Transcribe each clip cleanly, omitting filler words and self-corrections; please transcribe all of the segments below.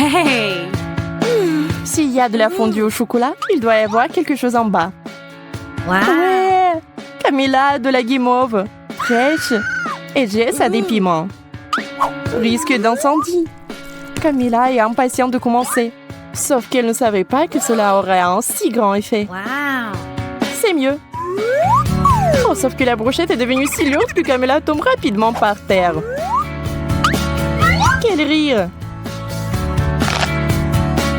Hey! S'il y a de la fondue au chocolat, il doit y avoir quelque chose en bas. Wow! Ouais! Camilla a de la guimauve fraîche et Jess a des piments. Risque d'incendie. Camilla est impatiente de commencer. Sauf qu'elle ne savait pas que cela aurait un si grand effet. Wow! C'est mieux. Oh, sauf que la brochette est devenue si lourde que Camilla tombe rapidement par terre. Quel rire!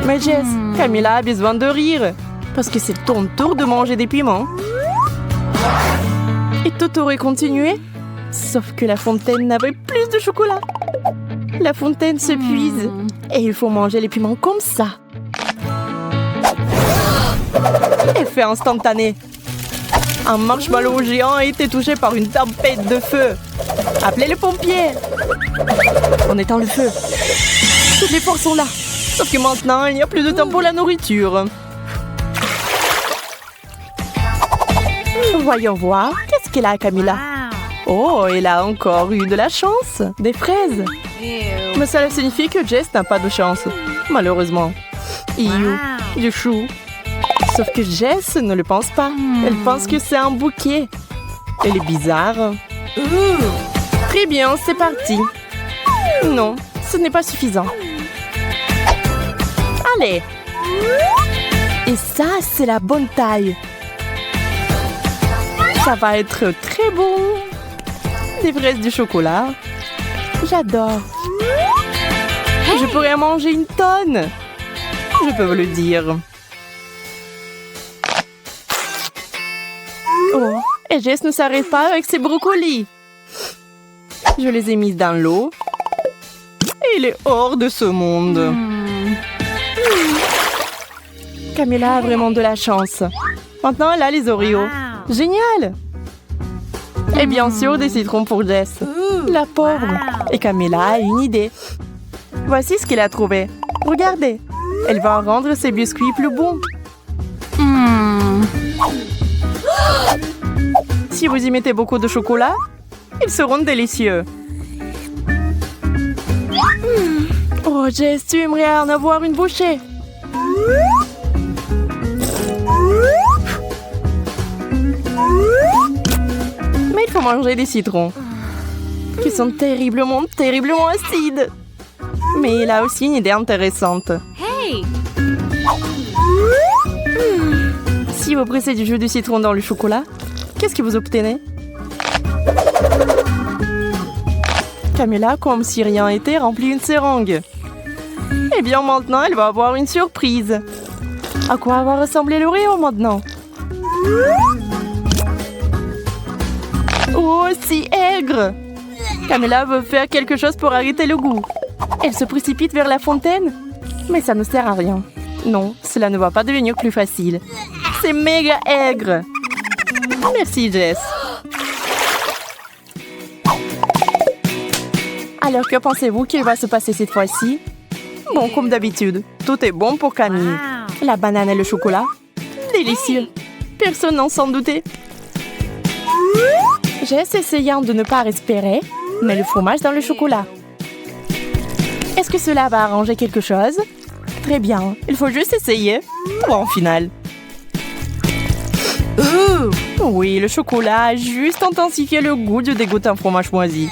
Mais Jess, Camilla a besoin de rire. Parce que c'est ton tour de manger des piments. Et tout aurait continué. Sauf que la fontaine n'avait plus de chocolat. La fontaine se puise. Et il faut manger les piments comme ça. Effet instantané. Un marshmallow géant a été touché par une tempête de feu. Appelez les pompiers. On éteint le feu. Toutes les forces sont là. Sauf que maintenant, il n'y a plus de temps pour la nourriture. Voyons voir. Qu'est-ce qu'elle a, Camilla? Oh, elle a encore eu de la chance. Des fraises. Mais cela signifie que Jess n'a pas de chance. Malheureusement. Iou, du chou. Sauf que Jess ne le pense pas. Elle pense que c'est un bouquet. Elle est bizarre. Très bien, c'est parti. Non, ce n'est pas suffisant. Allez. Et ça, c'est la bonne taille. Ça va être très bon. Des fraises du chocolat. J'adore. Je pourrais en manger une tonne. Je peux vous le dire. Oh, et Jess ne s'arrête pas avec ses brocolis. Je les ai mis dans l'eau. Et il est hors de ce monde. Camilla a vraiment de la chance. Maintenant, elle a les Oreos. Génial! Et bien sûr, des citrons pour Jess. La pauvre. Et Camilla a une idée. Voici ce qu'elle a trouvé. Regardez. Elle va rendre ses biscuits plus bons. Si vous y mettez beaucoup de chocolat, ils seront délicieux. Oh, Jess, tu aimerais en avoir une bouchée. Mais il faut manger des citrons, qui sont terriblement, terriblement acides. Mais il a aussi une idée intéressante. Hey! Si vous pressez du jus de citron dans le chocolat, qu'est-ce que vous obtenez? Camilla, comme si rien n'était, remplit une seringue. Eh bien, maintenant, elle va avoir une surprise. À quoi va ressembler l'Oreo maintenant? Oh, si aigre! Camilla veut faire quelque chose pour arrêter le goût. Elle se précipite vers la fontaine, mais ça ne sert à rien. Non, cela ne va pas devenir plus facile. C'est méga aigre! Merci, Jess. Alors, que pensez-vous qu'il va se passer cette fois-ci? Bon, comme d'habitude, tout est bon pour Camille. La banane et le chocolat, délicieux. Personne n'en s'en doutait. Jess essayant de ne pas respirer, met le fromage dans le chocolat. Est-ce que cela va arranger quelque chose? Très bien, il faut juste essayer. Bon, final. Oui, le chocolat a juste intensifié le goût du dégoûtant fromage moisi.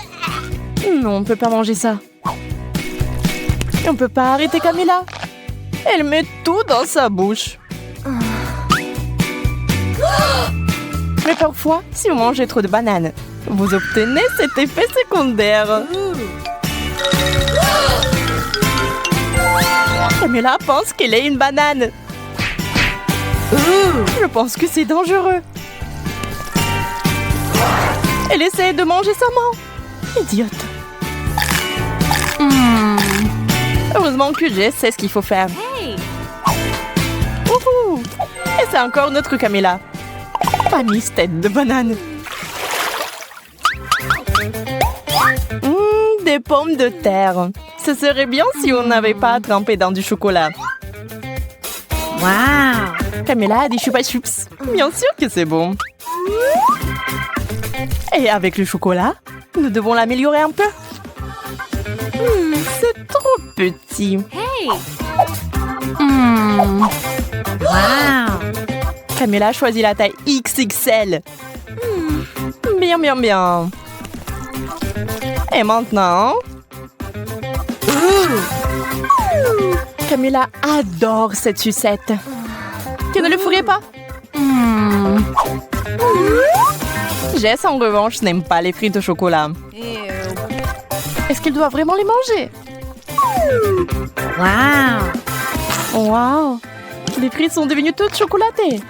Non, on ne peut pas manger ça. On ne peut pas arrêter Camilla. Elle met tout dans sa bouche. Mais parfois, si vous mangez trop de bananes, vous obtenez cet effet secondaire. Camilla pense qu'elle est une banane. Je pense que c'est dangereux. Elle essaie de manger sa main. Idiote. Heureusement que Jess sait ce qu'il faut faire. Wouhou! Et c'est encore notre Camilla. Pas mise tête de banane. Des pommes de terre. Ce serait bien si on n'avait pas à tremper dans du chocolat. Wow! Camilla a des choupa choups. Bien sûr que c'est bon. Et avec le chocolat, nous devons l'améliorer un peu. C'est trop petit. Hey! Camilla choisit la taille XXL. Bien, bien, bien. Et maintenant... Camilla adore cette sucette. Tu ne le ferais pas? Jess, en revanche, n'aime pas les frites au chocolat. Est-ce qu'elle doit vraiment les manger? Wow! Les frites sont devenues toutes chocolatées.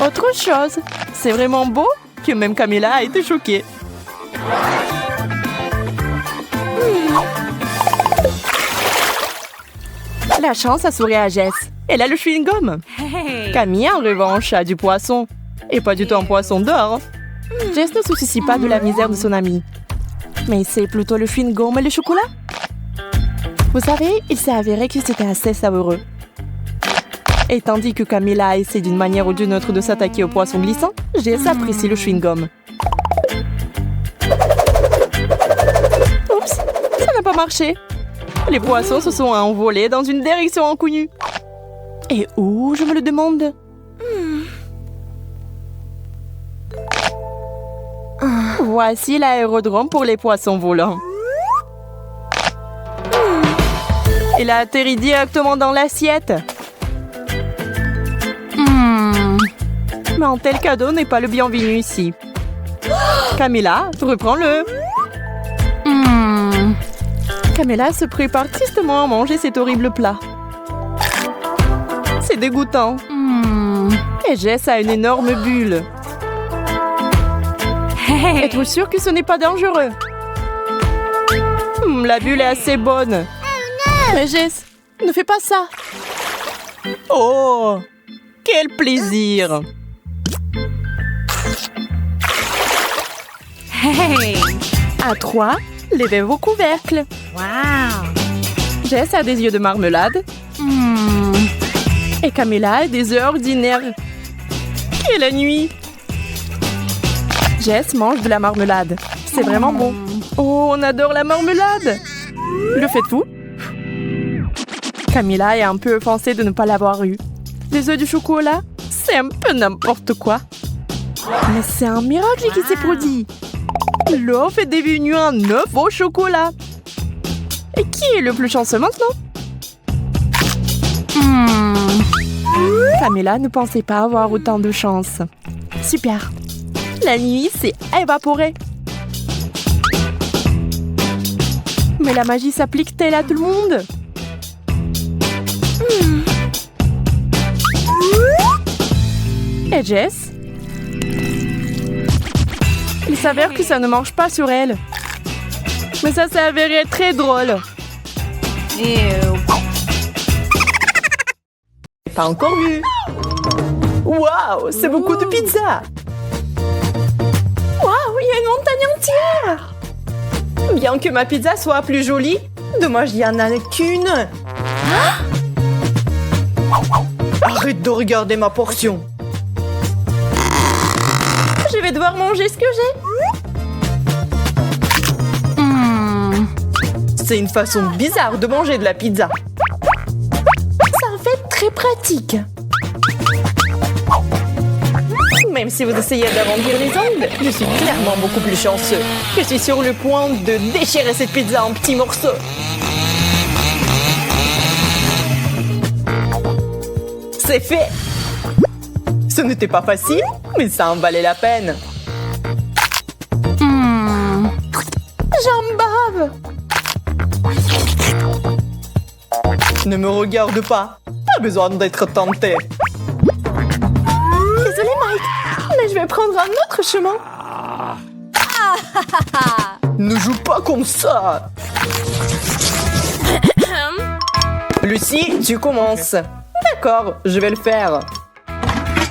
Autre chose, c'est vraiment beau que même Camilla a été choquée. La chance a souri à Jess. Elle a le chewing-gum. Camille, en revanche, a du poisson. Et pas du tout un poisson d'or. Jess ne se soucie pas de la misère de son amie. Mais c'est plutôt le chewing-gum et le chocolat. Vous savez, il s'est avéré que c'était assez savoureux. Et tandis que Camilla essaie d'une manière ou d'une autre de s'attaquer au poisson glissant, Jess apprécie le chewing-gum. Oups, ça n'a pas marché. Les poissons se sont envolés dans une direction inconnue. Et où, je me le demande? Voici l'aérodrome pour les poissons volants. Il a atterri directement dans l'assiette. Mais un tel cadeau n'est pas le bienvenu ici. Camilla, reprends-le. Camilla se prépare tristement à manger cet horrible plat. C'est dégoûtant. Et Jess a une énorme bulle. Êtes-vous sûr que ce n'est pas dangereux? La bulle est assez bonne. Mais Jess, ne fais pas ça. Oh, quel plaisir. À 3, levez vos couvercles. Jess a des yeux de marmelade. Et Camilla a des œufs ordinaires. Quelle nuit! Jess mange de la marmelade. C'est vraiment bon. Oh, on adore la marmelade! Le faites-vous? Camilla est un peu offensée de ne pas l'avoir eu. Des œufs du chocolat? C'est un peu n'importe quoi. Mais c'est un miracle qui s'est produit. L'œuf est devenu un œuf au chocolat. Et qui est le plus chanceux maintenant? Camilla ne pensait pas avoir autant de chance. Super. La nuit s'est évaporée. Mais la magie s'applique-t-elle à tout le monde? Et Jess? Il s'avère que ça ne marche pas sur elle. Mais ça s'est avéré très drôle. Pas encore vu. Waouh, c'est beaucoup de pizza. Waouh, il y a une montagne entière. Bien que ma pizza soit plus jolie, dommage, il n'y en a qu'une. Arrête de regarder ma portion. Je vais devoir manger ce que j'ai. C'est une façon bizarre de manger de la pizza. Ça en fait très pratique. Même si vous essayez d'arrondir les angles, je suis clairement beaucoup plus chanceux. Je suis sur le point de déchirer cette pizza en petits morceaux. C'est fait! Ce n'était pas facile, mais ça en valait la peine. J'en bave! Ne me regarde pas. Pas besoin d'être tenté. Désolée, Mike, mais je vais prendre un autre chemin. Ne joue pas comme ça. Lucie, tu commences. D'accord, je vais le faire.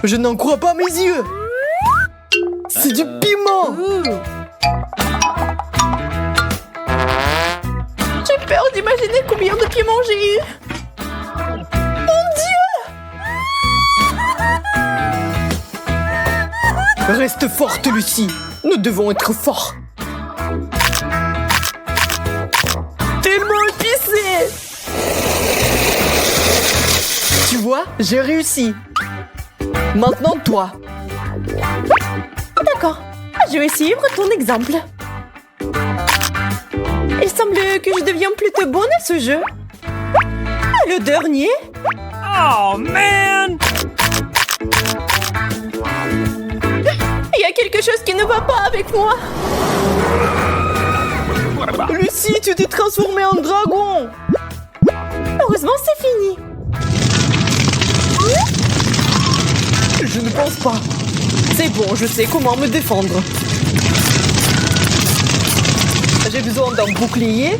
Je n'en crois pas mes yeux. C'est du piment. J'ai peur d'imaginer combien de piment j'ai eu. Mon Dieu! Reste forte, Lucie. Nous devons être forts. Tellement épicé. vois, j'ai réussi. Maintenant, toi. D'accord. Je vais suivre ton exemple. Il semble que je deviens plutôt bonne à ce jeu. Le dernier? Oh, man! Il y a quelque chose qui ne va pas avec moi. Lucie, tu t'es transformée en dragon. Heureusement, c'est fini. Je ne pense pas. C'est bon, je sais comment me défendre. J'ai besoin d'un bouclier.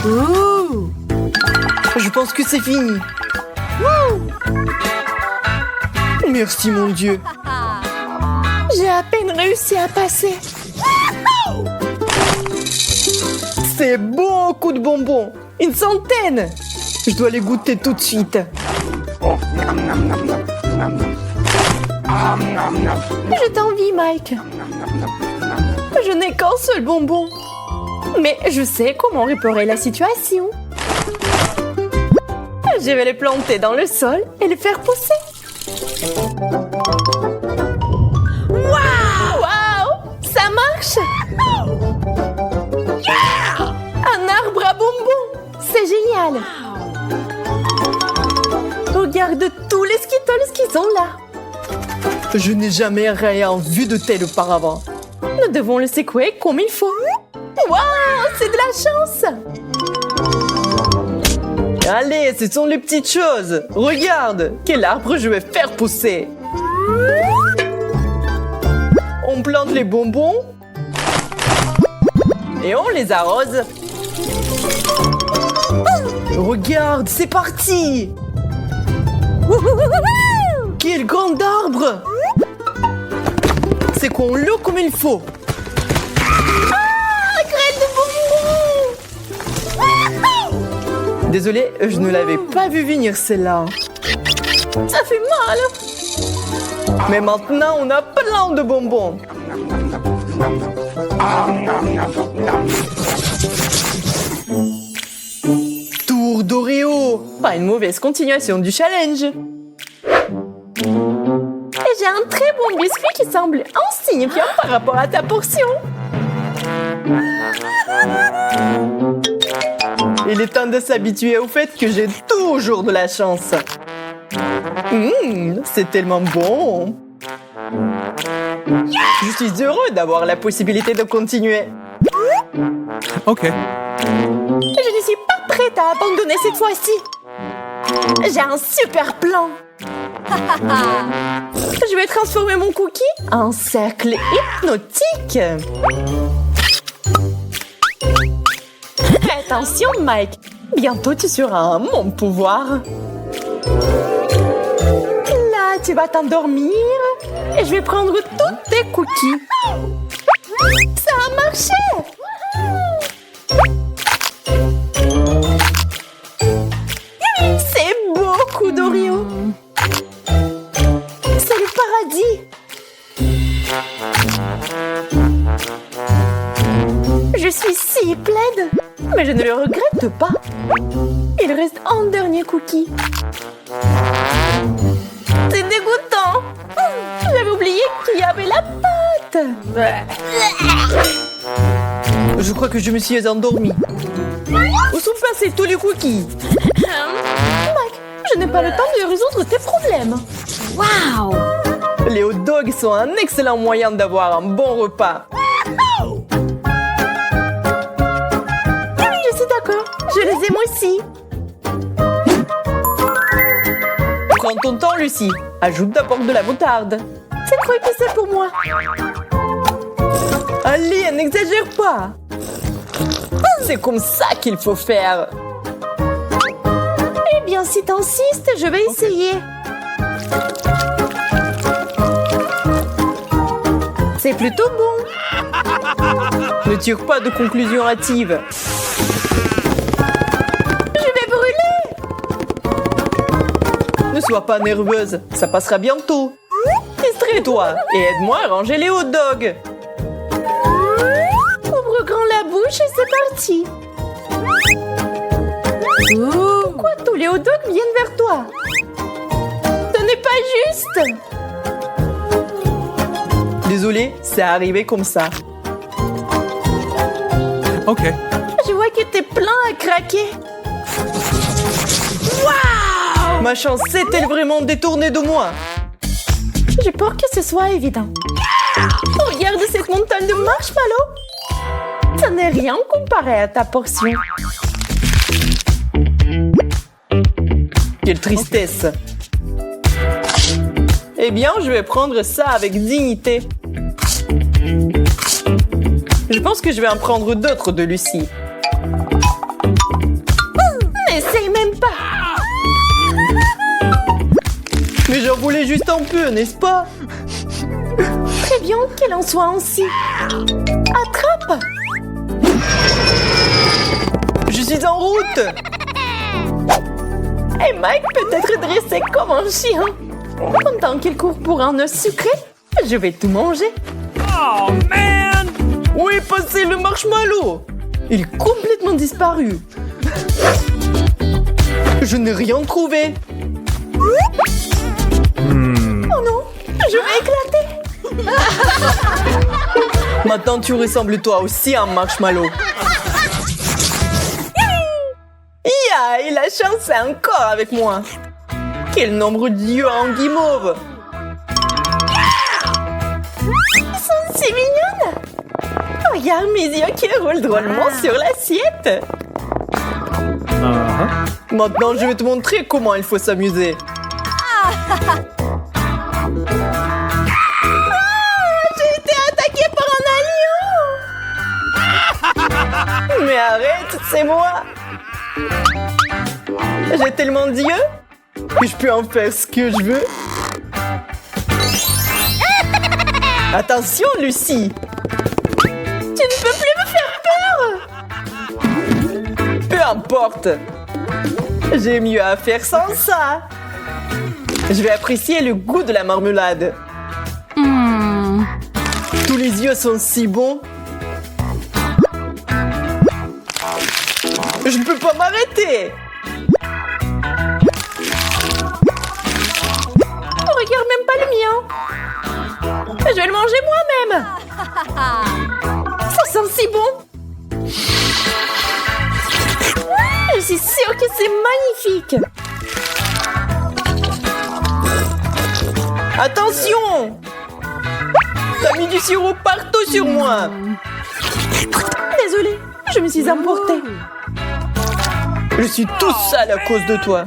Ouh. Je pense que c'est fini. Ouh. Merci mon Dieu. J'ai à peine réussi à passer. C'est beaucoup de bonbons. Une centaine. Je dois les goûter tout de suite. Je t'envie, Mike. Je n'ai qu'un seul bonbon. Mais je sais comment réparer la situation. Je vais les planter dans le sol et les faire pousser. Waouh! Ça marche! Un arbre à bonbons! C'est génial! Regarde tous les Skittles qui sont là. Je n'ai jamais rien vu de tel auparavant. Nous devons le secouer comme il faut. Waouh! C'est de la chance! Allez, ce sont les petites choses. Regarde, quel arbre je vais faire pousser. On plante les bonbons et on les arrose. Regarde, c'est parti. Quel grand arbre. C'est qu'on l'eau comme il faut. Graine de bonbons! Désolé, je ne l'avais pas vu venir celle-là. Ça fait mal! Mais maintenant, on a plein de bonbons. Tour d'Oreo. Pas une mauvaise continuation du challenge. Et j'ai un très bon biscuit qui semble insignifiant par rapport à ta portion. Il est temps de s'habituer au fait que j'ai toujours de la chance. C'est tellement bon. Je suis heureux d'avoir la possibilité de continuer. OK. Je ne suis pas prête à abandonner cette fois-ci. J'ai un super plan. Je vais transformer mon cookie en cercle hypnotique. Attention, Mike. Bientôt, tu seras mon pouvoir. Là, tu vas t'endormir et je vais prendre tous tes cookies. Ça a marché! C'est beaucoup d'Oreo. C'est le paradis. Je suis si plaide, mais je ne le regrette pas. Il reste un dernier cookie. C'est dégoûtant. J'avais oublié qu'il y avait la pâte. Je crois que je me suis endormie. Où sont passés tous les cookies? Mike, je n'ai pas le temps de résoudre tes problèmes. Wow! Les hot dogs sont un excellent moyen d'avoir un bon repas. Je suis d'accord. Je les aime aussi. Prends ton temps, Lucie. Ajoute d'abord de la moutarde. C'est trop épicé pour moi. Allez, n'exagère pas. C'est comme ça qu'il faut faire. Eh bien, si t'insistes, je vais essayer. C'est plutôt bon. Ne tire pas de conclusion hâtive. Je vais brûler. Ne sois pas nerveuse, ça passera bientôt. Distrais-toi et aide-moi à ranger les hot dogs. Ouvre grand la bouche et c'est parti. Pourquoi tous les hot dogs viennent vers toi? Ce n'est pas juste! Désolé, c'est arrivé comme ça. Okay. Je vois que t'es plein à craquer. Waouh! Ma chance s'est-elle vraiment détournée de moi? J'ai peur que ce soit évident. Regarde cette montagne de marshmallows. Ça n'est rien comparé à ta portion. Quelle tristesse. Eh bien, je vais prendre ça avec dignité. Je pense que je vais en prendre d'autres de Lucie. N'essaye même pas. Mais j'en voulais juste un peu, n'est-ce pas? Très bien qu'elle en soit ainsi. Attrape! Je suis en route. Et Mike peut être dressé comme un chien. Pendant qu'il court pour un os sucré, je vais tout manger. Oh, man! Où est passé le marshmallow? Il est complètement disparu. Je n'ai rien trouvé. Oh non, je vais éclater. Maintenant, tu ressembles toi aussi à un marshmallow. Ya, et la chance est encore avec moi. Quel nombre d'yeux en guimauve. Ils sont si mignonnes. Regarde mes yeux qui roulent drôlement sur l'assiette. Maintenant, je vais te montrer comment il faut s'amuser. J'ai été attaquée par un lion. Mais arrête, c'est moi. J'ai tellement d'yeux que je peux en faire ce que je veux. Attention, Lucie. Tu ne peux plus me faire peur. Peu importe. J'ai mieux à faire sans ça. Je vais apprécier le goût de la marmelade. Tous les yeux sont si bons. Je ne peux pas m'arrêter. Regarde même pas le mien. Je vais le manger moi-même. Ça sent si bon. Je suis sûre que c'est magnifique. Attention! T'as mis du sirop partout sur moi. Désolée, je me suis emportée. Je suis tout sale à cause de toi.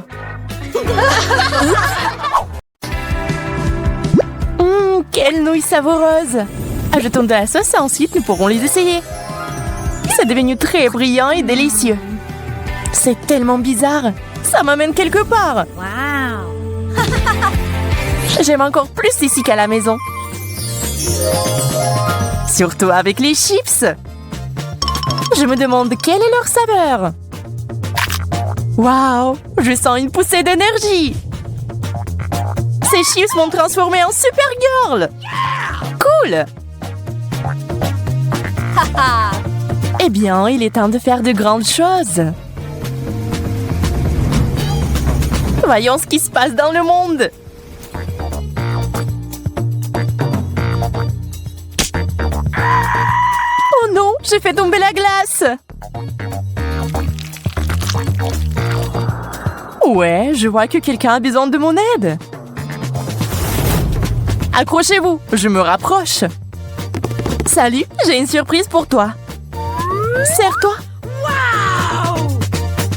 Quelle nouille savoureuse. Ajoutons de la sauce et ensuite nous pourrons les essayer. C'est devenu très brillant et délicieux. C'est tellement bizarre. Ça m'amène quelque part. J'aime encore plus ici qu'à la maison. Surtout avec les chips. Je me demande quelle est leur saveur. Waouh, je sens une poussée d'énergie. Ces chips m'ont transformée en Supergirl. Cool. Eh bien, il est temps de faire de grandes choses. Voyons ce qui se passe dans le monde. Oh non, j'ai fait tomber la glace. Ouais, je vois que quelqu'un a besoin de mon aide. Accrochez-vous, je me rapproche. Salut, j'ai une surprise pour toi. Serre-toi.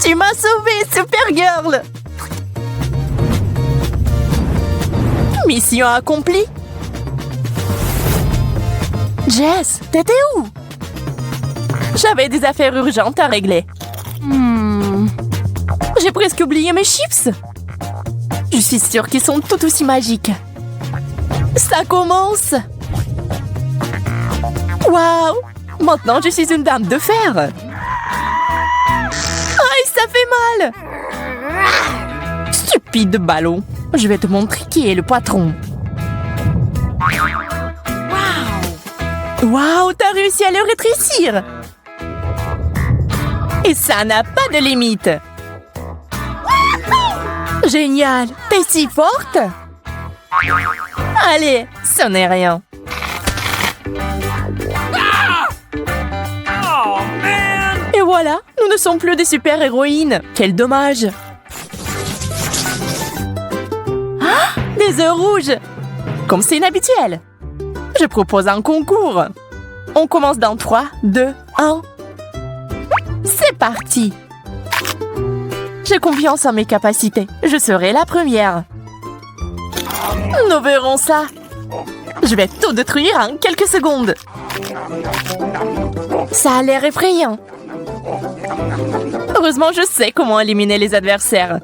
Tu m'as sauvée, Supergirl. Mission accomplie. Jess, t'étais où? J'avais des affaires urgentes à régler. J'ai presque oublié mes chips. Je suis sûre qu'ils sont tout aussi magiques. Ça commence. Waouh! Maintenant, je suis une dame de fer. Aïe, ça fait mal. Stupide ballon. Je vais te montrer qui est le patron. Waouh, t'as réussi à le rétrécir. Et ça n'a pas de limite. Génial! T'es si forte! Allez, ce n'est rien. Oh, man! Et voilà, nous ne sommes plus des super-héroïnes. Quel dommage! Ah, des œufs rouges! Comme c'est inhabituel. Je propose un concours. On commence dans 3, 2, 1. C'est parti! J'ai confiance en mes capacités. Je serai la première. Nous verrons ça. Je vais tout détruire en quelques secondes. Ça a l'air effrayant. Heureusement, je sais comment éliminer les adversaires.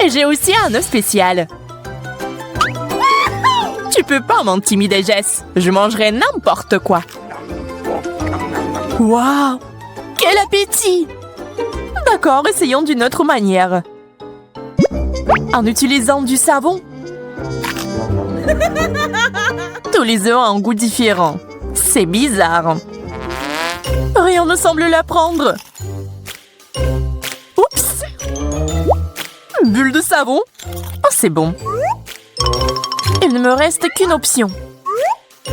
Et j'ai aussi un œuf spécial. Tu peux pas m'intimider, Jess. Je mangerai n'importe quoi. Waouh! Quel appétit! D'accord, essayons d'une autre manière. En utilisant du savon. Tous les œufs ont un goût différent. C'est bizarre. Rien ne semble la prendre. Oups! Bulle de savon. Oh, c'est bon. Il ne me reste qu'une option.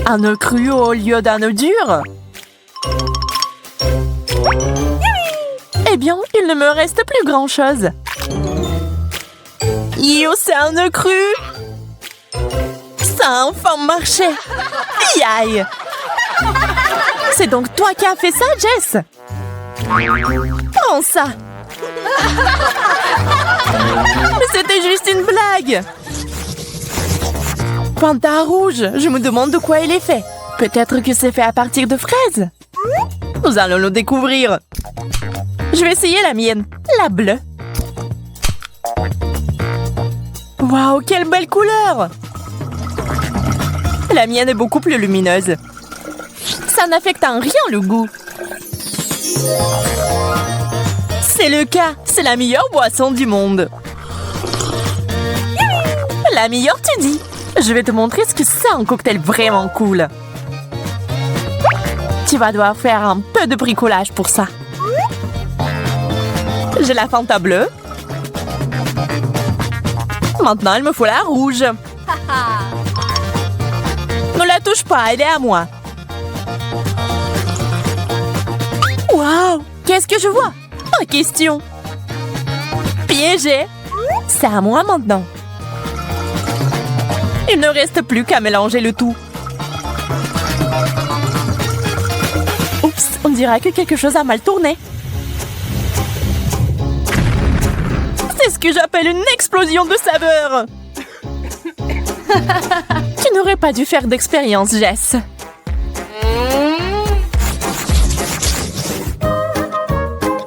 Un œuf cru au lieu d'un œuf dur. Eh bien, il ne me reste plus grand-chose. Yo, c'est un œuf cru! Ça a enfin marché! Aïe! C'est donc toi qui as fait ça, Jess? Prends ça! Mais c'était juste une blague! Panda rouge, je me demande de quoi il est fait. Peut-être que c'est fait à partir de fraises? Nous allons le découvrir. Je vais essayer la mienne, la bleue. Waouh, quelle belle couleur! La mienne est beaucoup plus lumineuse. Ça n'affecte en rien le goût. C'est le cas, c'est la meilleure boisson du monde. La meilleure, tu dis? Je vais te montrer ce que c'est un cocktail vraiment cool. Tu vas devoir faire un peu de bricolage pour ça. J'ai la Fanta bleue. Maintenant, il me faut la rouge. Ne la touche pas, elle est à moi. Waouh! Qu'est-ce que je vois? Pas question. Piégé. C'est à moi maintenant. Il ne reste plus qu'à mélanger le tout. Oups, on dirait que quelque chose a mal tourné. C'est ce que j'appelle une explosion de saveur. Tu n'aurais pas dû faire d'expérience, Jess.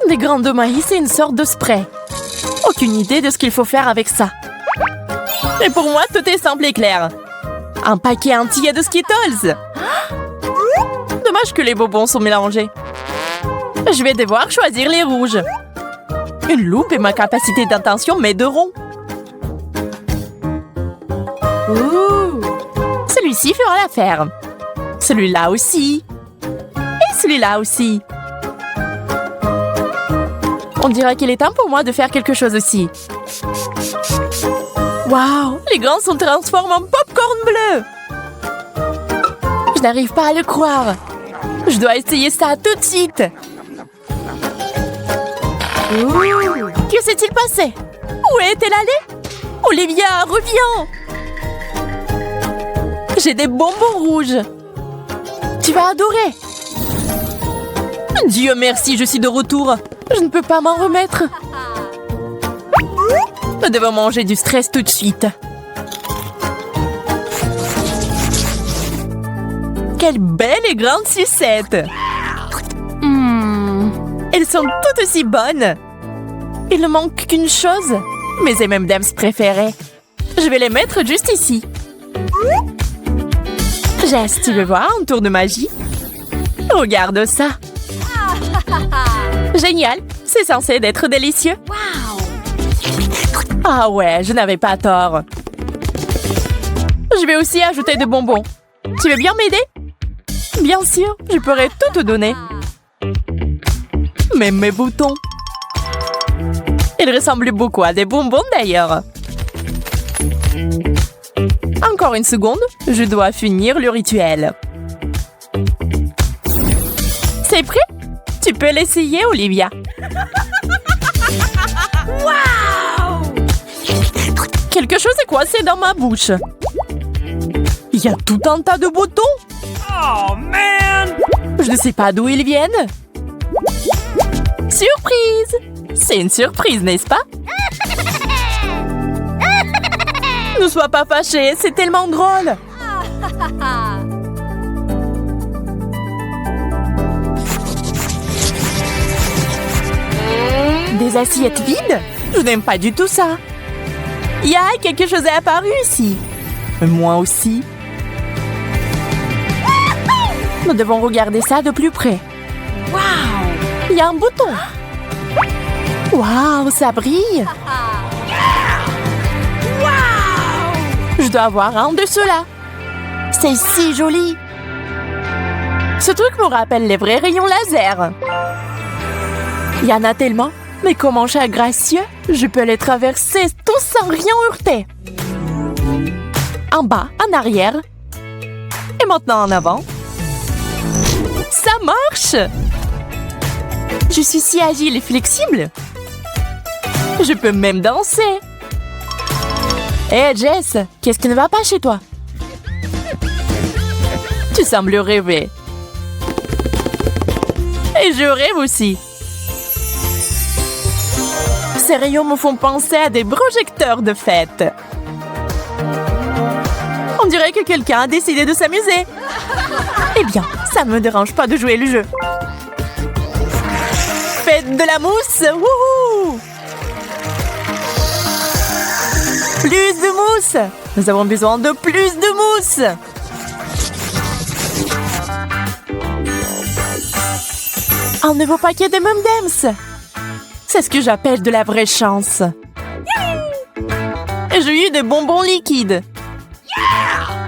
Des grains de maïs et une sorte de spray. Aucune idée de ce qu'il faut faire avec ça. Et pour moi, tout est simple et clair. Un paquet entier de Skittles. Dommage que les bonbons sont mélangés. Je vais devoir choisir les rouges. Une loupe et ma capacité d'intention m'aideront. Ouh. Celui-ci fera l'affaire. Celui-là aussi. Et celui-là aussi. On dirait qu'il est temps pour moi de faire quelque chose aussi. Waouh, les grains sont transformés en popcorn bleu. Je n'arrive pas à le croire. Je dois essayer ça tout de suite. Ouh. Que s'est-il passé? Où est-elle allée? Olivia, reviens! J'ai des bonbons rouges. Tu vas adorer. Dieu merci, je suis de retour. Je ne peux pas m'en remettre. Nous devons manger du stress tout de suite. Quelle belle et grande sucette! Elles sont toutes aussi bonnes. Il ne manque qu'une chose. Mes M&M's préférés. Je vais les mettre juste ici. Jess, tu veux voir un tour de magie? Regarde ça. Génial. C'est censé être délicieux. Ah ouais, je n'avais pas tort. Je vais aussi ajouter des bonbons. Tu veux bien m'aider? Bien sûr, je pourrais tout te donner. Même mes boutons. Il ressemble beaucoup à des bonbons d'ailleurs. Encore une seconde, je dois finir le rituel. C'est prêt? Tu peux l'essayer, Olivia. Wow! Quelque chose est coincé dans ma bouche. Il y a tout un tas de boutons. Oh, man! Je ne sais pas d'où ils viennent. Surprise! C'est une surprise, n'est-ce pas? Ne sois pas fâché, c'est tellement drôle. Des assiettes vides? Je n'aime pas du tout ça. Ya, quelque chose est apparu ici. Moi aussi. Nous devons regarder ça de plus près. Waouh! Il y a un bouton. Waouh, ça brille. Je dois avoir un de ceux-là. C'est si joli. Ce truc me rappelle les vrais rayons laser. Il y en a tellement. Mais comment chaque gracieux, je peux les traverser tous sans rien heurter. En bas, en arrière. Et maintenant en avant. Ça marche! Je suis si agile et flexible. Je peux même danser. Hé, Jess, qu'est-ce qui ne va pas chez toi? Tu sembles rêver. Et je rêve aussi. Ces rayons me font penser à des projecteurs de fête. On dirait que quelqu'un a décidé de s'amuser. Eh bien, ça ne me dérange pas de jouer le jeu. Faites de la mousse! Wouhou! Plus de mousse! Nous avons besoin de plus de mousse! Un nouveau paquet de M&M's! C'est ce que j'appelle de la vraie chance. J'ai eu des bonbons liquides.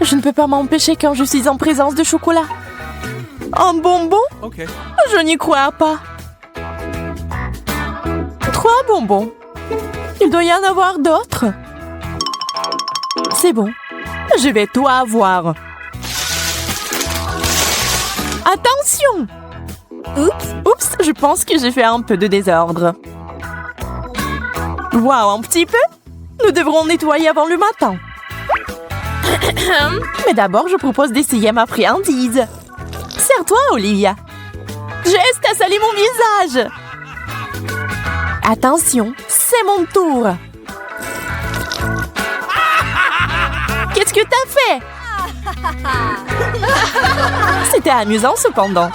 Je ne peux pas m'empêcher quand je suis en présence de chocolat. Un bonbon? Okay. Je n'y crois pas. 3 bonbons. Il doit y en avoir d'autres. C'est bon. Je vais tout avoir. Attention! Oups, je pense que j'ai fait un peu de désordre. Waouh, un petit peu? Nous devrons nettoyer avant le matin. Mais d'abord, je propose d'essayer ma friandise. Sers-toi, Olivia. Jess, t'as salé mon visage. Attention, c'est mon tour. Qu'est-ce que t'as fait? C'était amusant cependant.